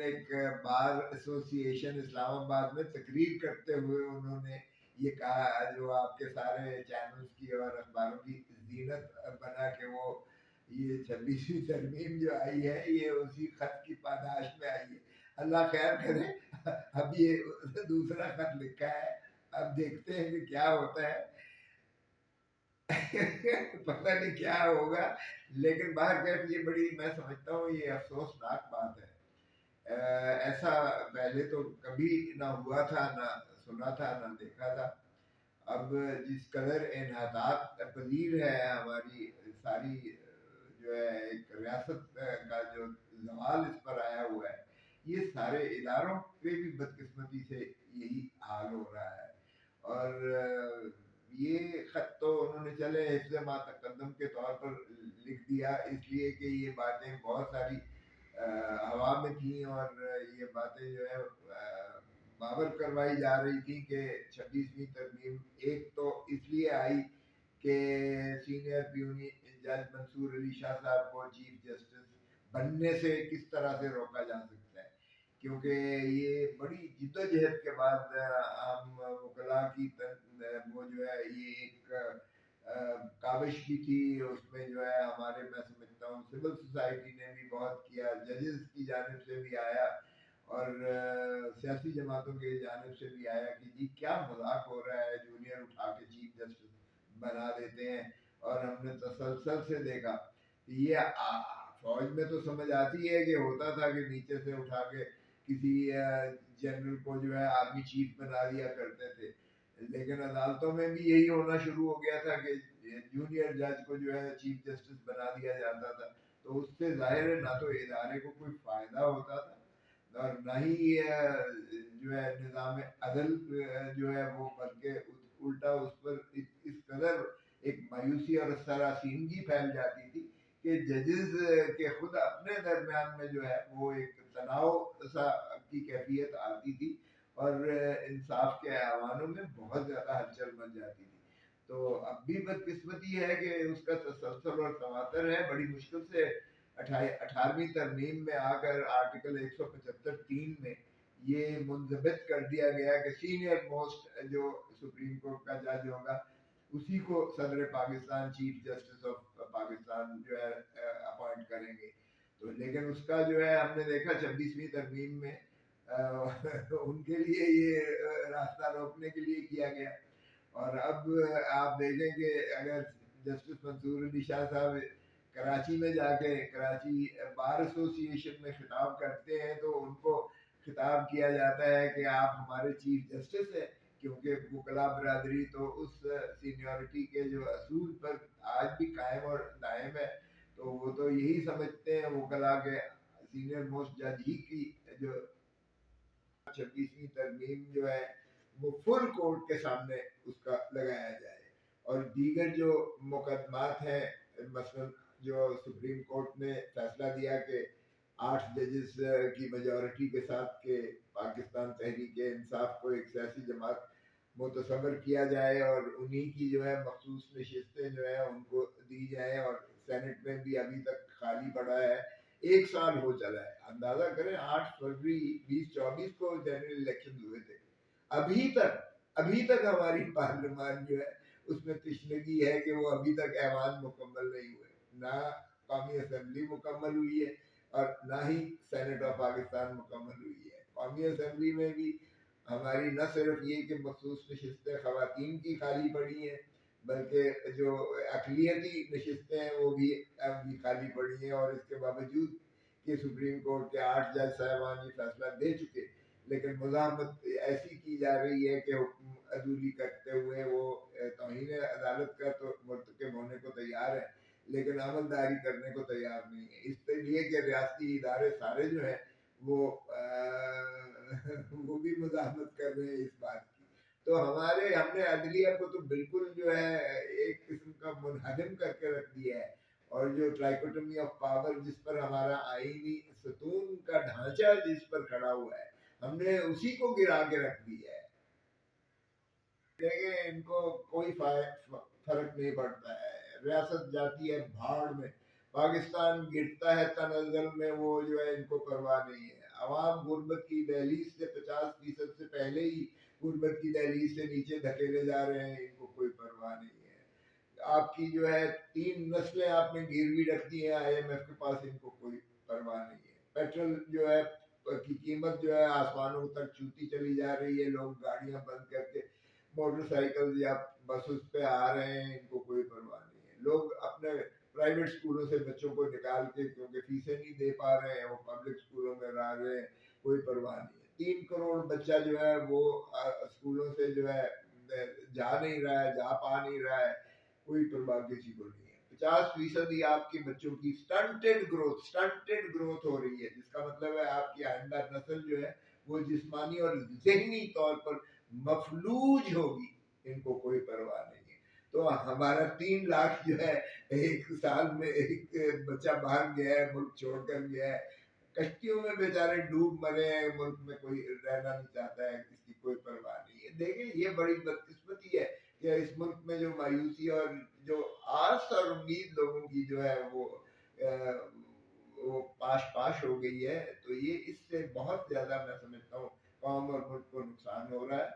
ایک bar association اسلام آباد میں تقریر کرتے ہوئے انہوں نے یہ کہا جو آپ کے سارے چینلز کی اور اخباروں کی زینت بنا کہ وہ یہ 26ویں ترمیم جو آئی ہے یہ اسی خط کی پاداش میں آئی ہے. اللہ خیر کرے. اب یہ دوسرا خط لکھا ہے, اب دیکھتے ہیں کہ کیا ہوتا ہے. پتہ نہیں کیا ہوگا, لیکن باہر یہ بڑی میں سمجھتا ہوں یہ افسوسناک بات ہے. ایسا پہلے تو کبھی نہ ہوا تھا, نہ سنا تھا, نہ دیکھا تھا. اب جس قدر انحطاط پذیر ہے ہماری ساری جو ہے ایک ریاست کا جو زوال اس پر آیا ہوا ہے, یہ سارے اداروں پہ بھی بدقسمتی سے یہی حال ہو رہا ہے. اور یہ خط تو انہوں نے چلے حفظ ما تقدم کے طور پر لکھ دیا, اس لیے کہ یہ باتیں بہت ساری ہوا میں تھیں اور یہ باتیں جو ہے باور کروائی جا رہی تھی کہ 26ویں ترمیم ایک تو اس لیے آئی کہ سینئر پیونی جج منصور علی شاہ صاحب کو چیف جسٹس بننے سے کس طرح سے روکا جا سکتا ہے, کیونکہ یہ بڑی جدوجہد کے بعد ہم وکلاء کی وہ جو ہے یہ ایک کاوش بھی تھی, اس میں جو ہے ہمارے میں سمجھتا ہوں سول سوسائٹی نے بھی بہت کیا, ججز کی جانب سے بھی آیا اور سیاسی جماعتوں کی جانب سے بھی آیا کہ جی کیا مذاق ہو رہا ہے, جونیئر اٹھا کے چیف جسٹس بنا دیتے ہیں. اور ہم نے تسلسل سے دیکھا کہ یہ فوج میں تو سمجھ آتی ہے کہ ہوتا تھا کہ نیچے سے اٹھا کے کسی جنرل کو جو ہے آرمی چیف بنا دیا کرتے تھے, لیکن عدالتوں میں بھی یہی ہونا شروع ہو گیا تھا کہ جونیئر جج کو جو ہے چیف جسٹس بنا دیا جاتا تھا. تو اس سے ظاہر ہے نہ تو ادارے کو کوئی فائدہ ہوتا تھا اور نہ ہی جو ہے نظام عدل جو ہے وہ, بلکہ الٹا اس پر اس قدر ایک مایوسی اور سراسیمگی پھیل جاتی تھی کہ ججز کے خود اپنے درمیان میں جو ہے وہ ایک تناؤ سا کی کیفیت آتی تھی اور انصاف کے ایوانوں میں بہت زیادہ ہلچل بن جاتی تھی. تو اب بھی بدقسمتی ہے کہ اس کا تسلسل اور تواتر ہے. بڑی مشکل سے 18ویں ترمیم میں آ کر آرٹیکل 175(3) میں یہ منضبط کر دیا گیا کہ سینئر موسٹ جو سپریم کورٹ کا جج ہوگا اسی کو صدر Pakistan chief justice of Pakistan جو ہے اپوائنٹ کریں گے. تو لیکن اس کا جو ہے ہم نے دیکھا 26ویں ترمیم میں ان کے لیے یہ راستہ روکنے کے لیے کیا گیا. اور اب آپ دیکھیں کہ اگر جسٹس منصور علی شاہ صاحب کراچی میں جا کے کراچی بار ایسوسی ایشن میں خطاب کرتے ہیں تو ان کو خطاب کیا جاتا ہے کہ آپ ہمارے چیف جسٹس ہیں, کیونکہ وکلاء برادری تو اس سینیورٹی کے جو اصول پر آج بھی قائم اور دائم ہے. تو وہ تو یہی سمجھتے ہیں وکلاء کے سینئر موسٹ جج ہی کی جو 26ویں ترمیم جو ہے وہ فل کورٹ کے سامنے اس کا لگایا جائے. اور دیگر جو مقدمات ہیں, مثلا جو سپریم کورٹ نے فیصلہ دیا کہ 8 ججز کی میجورٹی کے ساتھ کہ پاکستان تحریک انصاف کو ایک سیاسی جماعت متصور کیا جائے اور انہی کی جو ہے مخصوص نشستیں جو ہے ان کو دی جائیں, اور سینٹ میں بھی ابھی تک خالی پڑا ہے, 1 سال ہو چلا ہے. اندازہ کریں 8 فروری 2024 کو جنرل الیکشن ہوئے تھے, ابھی تک ہماری پارلیمان جو ہے اس میں تشنگی ہے کہ وہ ابھی تک ایوان مکمل نہیں ہوئے, نہ قومی اسمبلی مکمل ہوئی ہے اور نہ ہی سینٹ آف پاکستان مکمل ہوئی ہے. قومی اسمبلی میں بھی ہماری نہ صرف یہ کہ مخصوص نشستیں خواتین کی خالی پڑی ہیں, بلکہ جو اقلیتی نشستیں ہیں وہ بھی خالی پڑی ہیں. اور اس کے باوجود کہ سپریم کورٹ کے 8 جج صاحبان یہ فیصلہ دے چکے, لیکن مزاحمت ایسی کی جا رہی ہے کہ حکم عدولی کرتے ہوئے وہ توہین عدالت کا تو مرتکب ہونے کو تیار ہے لیکن عمل داری کرنے کو تیار نہیں ہے. اس لیے کہ ریاستی ادارے سارے جو ہیں وہ بھی مزاحمت کر رہے ہیں اس بات کی. تو ہم نے عدلیہ کو تو بالکل جو ہے ایک قسم کا منہدم کر کے رکھ دیا ہے, اور جو ٹرائکوٹمی آف پاور جس پر ہمارا آئینی ستون کا ڈھانچہ جس پر کھڑا ہوا ہے ہم نے اسی کو گرا کے رکھ دیا ہے. دیکھیں ان کو کوئی فرق نہیں پڑتا ہے, ریاست جاتی ہے بھاڑ میں, پاکستان گرتا ہے تنزل میں, وہ جو ہے ان کو پرواہ نہیں ہے. عوام غربت کی دہلیز سے 50% سے پہلے ہی غربت کی دہلیز سے نیچے دھکیلے جا رہے ہیں، ان کو کوئی پرواہ نہیں ہے. آپ کی جو ہے 3 نسلیں آپ نے گروی رکھ دی ہیں IMF کے پاس، ان کو کوئی پرواہ نہیں ہے. پیٹرول جو ہے کی قیمت جو ہے آسمانوں تک چھوتی چلی جا رہی ہے، لوگ گاڑیاں بند کر کے موٹر سائیکل یا بسز پہ آ رہے ہیں، ان کو کوئی پرواہ نہیں ہے. لوگ اپنے پرائیویٹ اسکولوں سے بچوں کو نکال کے، کیونکہ فیسیں نہیں دے پا رہے ہیں، وہ پبلک اسکولوں میں لا رہے ہیں، کوئی پرواہ نہیں ہے. 3 کروڑ بچہ جو ہے وہ اسکولوں سے جو ہے جا نہیں رہا ہے، جا پا نہیں رہا ہے، کوئی پرواہ کسی کو نہیں ہے. 50% ہی آپ کے بچوں کی سٹنٹڈ گروتھ ہو رہی ہے، جس کا مطلب ہے آپ کی آئندہ نسل جو ہے وہ جسمانی اور ذہنی طور پر مفلوج ہوگی، ان کو کوئی پرواہ نہیں ہے. تو ہمارا 3 لاکھ جو ہے ایک سال میں ایک بچہ باہر گیا ہے، ملک چھوڑ کر گیا ہے، کشتیوں میں بیچارے ڈوب مرے ہیں، ملک میں کوئی رہنا نہیں چاہتا ہے، کس کی کوئی پرواہ نہیں ہے. دیکھیں یہ بڑی بدقسمتی ہے کہ اس ملک میں جو مایوسی اور جو آس اور امید لوگوں کی جو ہے وہ پاش ہو گئی ہے. تو یہ اس سے بہت زیادہ میں سمجھتا ہوں قوم اور ملک کو نقصان ہو رہا ہے.